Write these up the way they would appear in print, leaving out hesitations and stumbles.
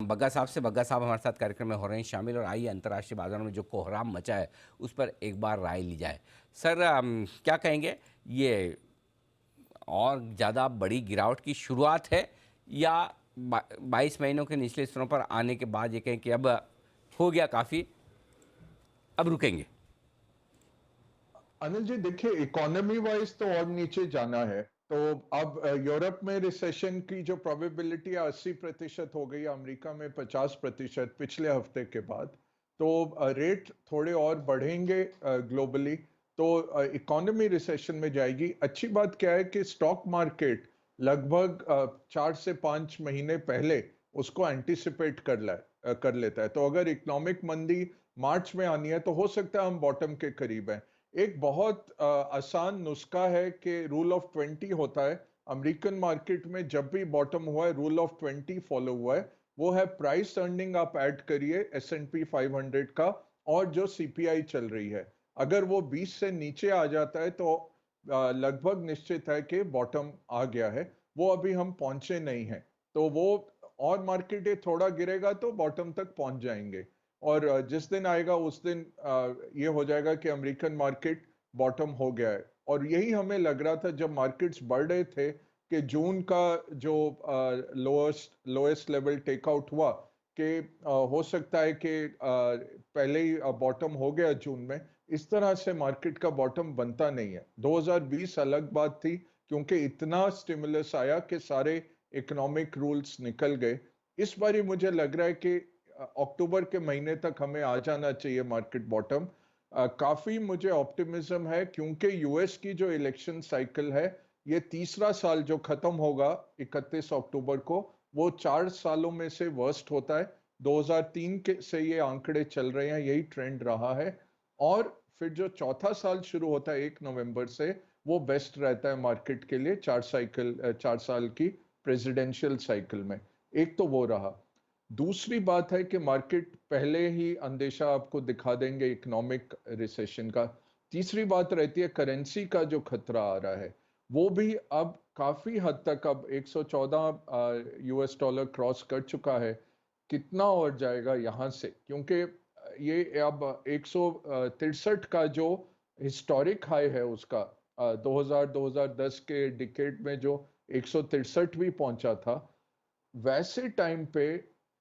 बग्गा साहब से। बग्गा साहब हमारे साथ कार्यक्रम में हो रहे हैं शामिल, और आइए अंतर्राष्ट्रीय बाजारों में जो कोहराम मचा है उस पर एक बार राय ली जाए। सर, क्या कहेंगे, ये और ज़्यादा बड़ी गिरावट की शुरुआत है, या 22 महीनों के निचले स्तरों पर आने के बाद ये कहें कि अब हो गया काफ़ी, अब रुकेंगे? अनिल जी देखिए, इकोनॉमी वाइज तो और नीचे जाना है। तो अब यूरोप में रिसेशन की जो प्रोबेबिलिटी है 80% हो गई, अमेरिका में 50% पिछले हफ्ते के बाद। तो रेट थोड़े और बढ़ेंगे ग्लोबली, तो इकोनॉमी रिसेशन में जाएगी। अच्छी बात क्या है कि स्टॉक मार्केट लगभग 4 से 5 महीने पहले उसको एंटिसिपेट कर लेता है। तो अगर इकोनॉमिक मंदी मार्च में आनी है तो हो सकता है हम बॉटम के करीब हैं। एक बहुत आसान नुस्खा है कि रूल ऑफ 20 होता है अमेरिकन मार्केट में। जब भी बॉटम हुआ है रूल ऑफ 20 फॉलो हुआ है। वो है प्राइस अर्निंग आप ऐड करिए S&P 500 का, और जो सीपीआई चल रही है, अगर वो 20 से नीचे आ जाता है तो लगभग निश्चित है कि बॉटम आ गया है। वो अभी हम पहुंचे नहीं हैं, तो वो और मार्केट ये थोड़ा गिरेगा तो बॉटम तक पहुंच जाएंगे। और जिस दिन आएगा उस दिन ये हो जाएगा कि अमेरिकन मार्केट बॉटम हो गया है। और यही हमें लग रहा था जब मार्केट्स बढ़ रहे थे कि जून का जो लोएस्ट लेवल टेकआउट हुआ, कि हो सकता है कि पहले ही बॉटम हो गया जून में। इस तरह से मार्केट का बॉटम बनता नहीं है। 2020 अलग बात थी, क्योंकि इतना स्टिमुलस आया कि सारे इकोनॉमिक रूल्स निकल गए। इस बार मुझे लग रहा है कि अक्टूबर के महीने तक हमें आ जाना चाहिए मार्केट बॉटम। काफी मुझे ऑप्टिमिज्म है, क्योंकि यूएस की जो इलेक्शन साइकिल है, ये तीसरा साल जो खत्म होगा 31 अक्टूबर को, वो 4 सालों में से वर्स्ट होता है। 2003 के से ये आंकड़े चल रहे हैं, यही ट्रेंड रहा है। और फिर जो चौथा साल शुरू होता है 1 नवंबर से, वो बेस्ट रहता है मार्केट के लिए 4 साल की प्रेसिडेंशियल साइकिल में। एक तो वो रहा। दूसरी बात है कि मार्केट पहले ही अंदेशा आपको दिखा देंगे इकोनॉमिक रिसेशन का। तीसरी बात रहती है करेंसी का जो खतरा आ रहा है, वो भी अब काफी हद तक, अब 114 यूएस डॉलर क्रॉस कर चुका है। कितना और जाएगा यहां से, क्योंकि ये अब 163 का जो हिस्टोरिक हाई है उसका, 2000-2010 के डिकेड में जो 163 भी पहुंचा था, वैसे टाइम पे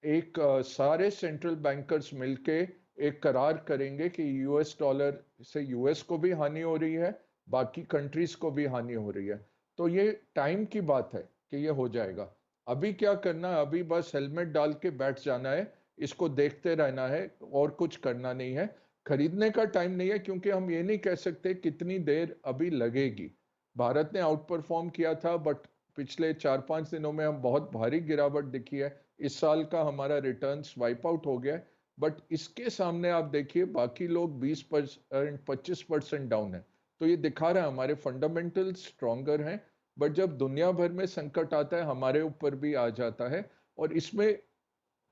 एक सारे सेंट्रल बैंकर्स मिलके एक करार करेंगे कि यूएस डॉलर से यूएस को भी हानि हो रही है, बाकी कंट्रीज को भी हानि हो रही है। तो ये टाइम की बात है कि ये हो जाएगा। अभी क्या करना है, अभी बस हेलमेट डाल के बैठ जाना है, इसको देखते रहना है, और कुछ करना नहीं है। खरीदने का टाइम नहीं है, क्योंकि हम ये नहीं कह सकते कितनी देर अभी लगेगी। भारत ने आउट परफॉर्म किया था, बट पिछले 4-5 दिनों में हम बहुत भारी गिरावट दिखी है। इस साल का हमारा रिटर्न्स वाइप आउट हो गया है। बट इसके सामने आप देखिए बाकी लोग 20% 25% डाउन है। तो ये दिखा रहा है हमारे फंडामेंटल्स स्ट्रॉन्गर हैं। बट जब दुनिया भर में संकट आता है हमारे ऊपर भी आ जाता है। और इसमें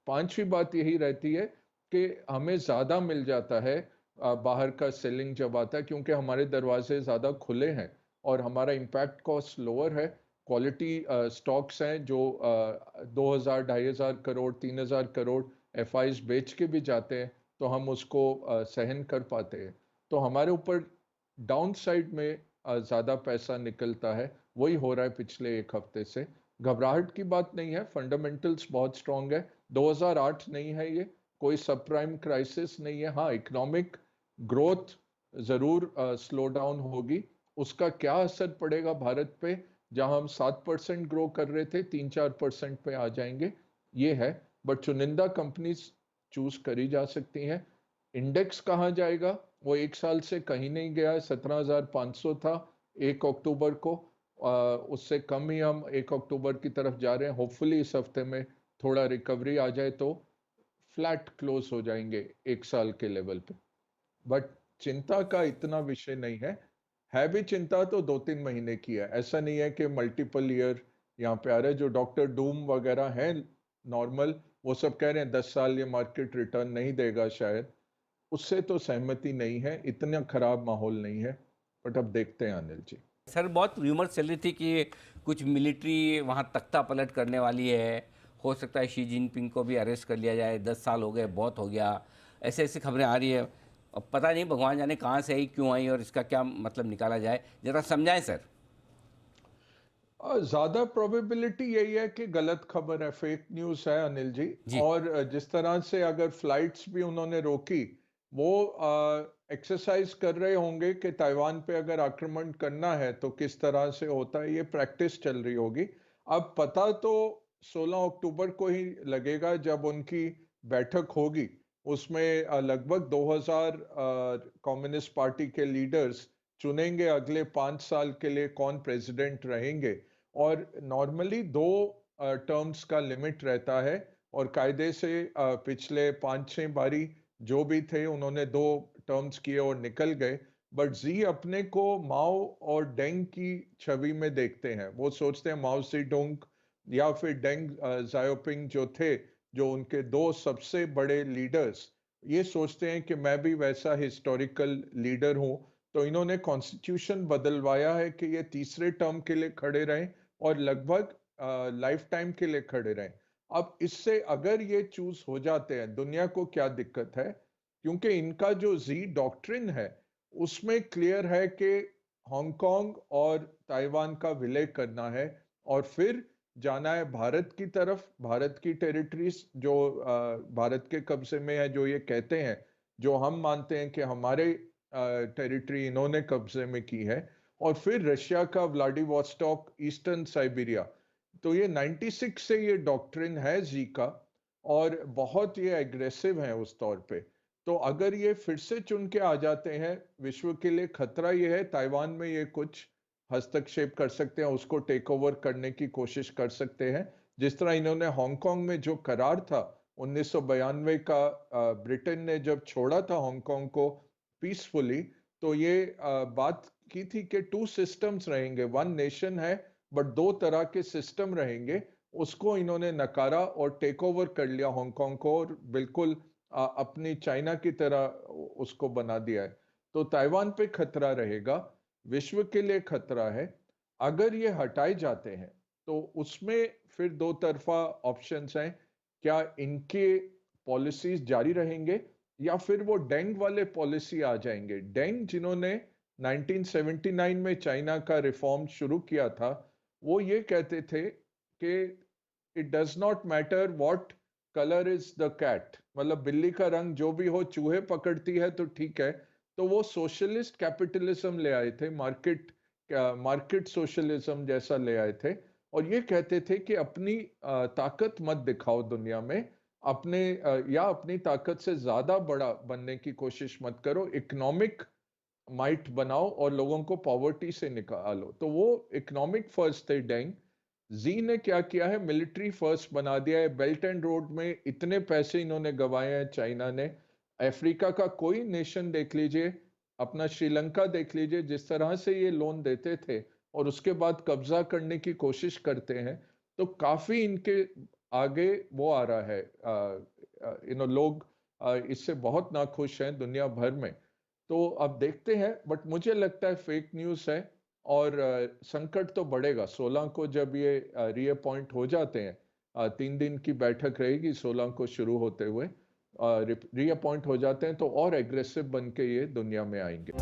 पांचवी बात यही रहती है कि हमें ज्यादा मिल जाता है बाहर का सेलिंग जब आता है, क्योंकि हमारे दरवाजे ज्यादा खुले हैं और हमारा इम्पैक्ट कॉस्ट लोअर है। क्वालिटी स्टॉक्स हैं जो 2000 2500 करोड़ 3000 करोड़ एफआईज बेच के भी जाते हैं, तो हम उसको सहन कर पाते हैं। तो हमारे ऊपर डाउन साइड में ज्यादा पैसा निकलता है। वही हो रहा है पिछले एक हफ्ते से। घबराहट की बात नहीं है, फंडामेंटल्स बहुत स्ट्रांग है। 2008 नहीं है ये, कोई सब प्राइम क्राइसिस नहीं है। हाँ, इकोनॉमिक ग्रोथ जरूर स्लो डाउन होगी। उसका क्या असर पड़ेगा भारत पे, जहां हम 7% ग्रो कर रहे थे 3-4% पे आ जाएंगे, ये है। बट चुनिंदा कंपनीज चूज करी जा सकती हैं। इंडेक्स कहाँ जाएगा, वो एक साल से कहीं नहीं गया है। 17,500 था 1 अक्टूबर को। उससे कम ही हम 1 अक्टूबर की तरफ जा रहे हैं। होपफुली इस हफ्ते में थोड़ा रिकवरी आ जाए तो फ्लैट क्लोज हो जाएंगे एक साल के लेवल पे। बट चिंता का इतना विषय नहीं है भी चिंता तो 2-3 महीने की है। ऐसा नहीं है कि मल्टीपल ईयर यहाँ पे आ रहे हैं। जो डॉक्टर डूम वगैरह हैं नॉर्मल, वो सब कह रहे हैं 10 साल ये मार्केट रिटर्न नहीं देगा शायद। उससे तो सहमति नहीं है, इतना खराब माहौल नहीं है। बट अब देखते हैं अनिल जी। सर, बहुत र्यूमर चल रही थी कि कुछ मिलिट्री वहाँ तख्ता पलट करने वाली है, हो सकता है शी जिनपिंग को भी अरेस्ट कर लिया जाए, 10 साल हो गए, बहुत हो गया, ऐसे ऐसी खबरें आ रही है। अब पता नहीं भगवान जाने कहाँ से आई, क्यों आई और इसका क्या मतलब निकाला जाए, ज़रा समझाएं सर। ज्यादा प्रोबेबिलिटी यही है कि गलत खबर है, फेक न्यूज है अनिल जी। जी। और जिस तरह से अगर फ्लाइट्स भी उन्होंने रोकी, वो एक्सरसाइज कर रहे होंगे कि ताइवान पे अगर आक्रमण करना है तो किस तरह से होता है, ये प्रैक्टिस चल रही होगी। अब पता तो 16 अक्टूबर को ही लगेगा जब उनकी बैठक होगी। उसमें लगभग 2000 कम्युनिस्ट पार्टी के लीडर्स चुनेंगे अगले 5 साल के लिए कौन प्रेसिडेंट रहेंगे। और नॉर्मली 2 टर्म्स का लिमिट रहता है, और कायदे से पिछले 5-6 बारी जो भी थे उन्होंने 2 टर्म्स किए और निकल गए। बट जी अपने को माओ और डेंग की छवि में देखते हैं। वो सोचते हैं माओ सेडुंग या फिर डेंग जाओपिंग जो थे, जो उनके 2 सबसे बड़े लीडर्स, ये सोचते हैं कि मैं भी वैसा हिस्टोरिकल लीडर हूं। तो इन्होंने कॉन्स्टिट्यूशन बदलवाया है कि ये तीसरे टर्म के लिए खड़े रहें और लगभग लाइफ टाइम के लिए खड़े रहें। अब इससे अगर ये चूज हो जाते हैं, दुनिया को क्या दिक्कत है? क्योंकि इनका जो जी डॉक्ट्रिन है उसमें क्लियर है कि हांगकांग और ताइवान का विलय करना है और फिर जाना है भारत की तरफ। भारत की टेरिटरीज जो भारत के कब्जे में है, जो ये कहते हैं, जो हम मानते हैं कि हमारे टेरिटरी इन्होंने कब्जे में की है। और फिर रशिया का व्लादिवोस्टॉक, ईस्टर्न साइबेरिया। तो ये 96 से ये डॉक्ट्रिन है जी का, और बहुत ये एग्रेसिव है उस तौर पे। तो अगर ये फिर से चुन के आ जाते हैं, विश्व के लिए खतरा ये है, ताइवान में ये कुछ हस्तक्षेप कर सकते हैं, उसको टेक ओवर करने की कोशिश कर सकते हैं। जिस तरह इन्होंने हांगकांग में जो करार था 1992 का, ब्रिटेन ने जब छोड़ा था हांगकांग को पीसफुली, तो ये बात की थी कि 2 सिस्टम्स रहेंगे, 1 नेशन है बट 2 तरह के सिस्टम रहेंगे। उसको इन्होंने नकारा और टेक ओवर कर लिया हांगकांग को, और बिल्कुल अपनी चाइना की तरह उसको बना दिया है। तो ताइवान पे खतरा रहेगा, विश्व के लिए खतरा है। अगर ये हटाए जाते हैं तो उसमें फिर 2 तरफा ऑप्शंस हैं। क्या इनके पॉलिसीज जारी रहेंगे या फिर वो डेंग वाले पॉलिसी आ जाएंगे? डेंग जिन्होंने 1979 में चाइना का रिफॉर्म शुरू किया था, वो ये कहते थे कि it does not matter what colour is the cat, मतलब बिल्ली का रंग जो भी हो, चूहे पकड़ती है तो ठीक है। तो वो सोशलिस्ट कैपिटलिज्म ले आए थे, मार्केट सोशलिज्म जैसा ले आए थे। और ये कहते थे कि अपनी ताकत मत दिखाओ दुनिया में, या अपनी ताकत से ज्यादा बड़ा बनने की कोशिश मत करो, इकोनॉमिक माइट बनाओ और लोगों को पॉवर्टी से निकालो। तो वो इकोनॉमिक फर्स्ट थे डेंग। जी ने क्या किया है, मिलिट्री फर्स्ट बना दिया है। बेल्ट एंड रोड में इतने पैसे इन्होंने गंवाए हैं चाइना ने। अफ्रीका का कोई नेशन देख लीजिए, अपना श्रीलंका देख लीजिए, जिस तरह से ये लोन देते थे और उसके बाद कब्जा करने की कोशिश करते हैं। तो काफी इनके आगे वो आ रहा है, लोग इससे बहुत नाखुश हैं दुनिया भर में। तो अब देखते हैं, बट मुझे लगता है फेक न्यूज है। और संकट तो बढ़ेगा 16 को जब ये रीअपॉइंट हो जाते हैं। 3 दिन की बैठक रहेगी 16 को शुरू होते हुए, रीअपॉइंट हो जाते हैं तो और एग्रेसिव बन के ये दुनिया में आएंगे।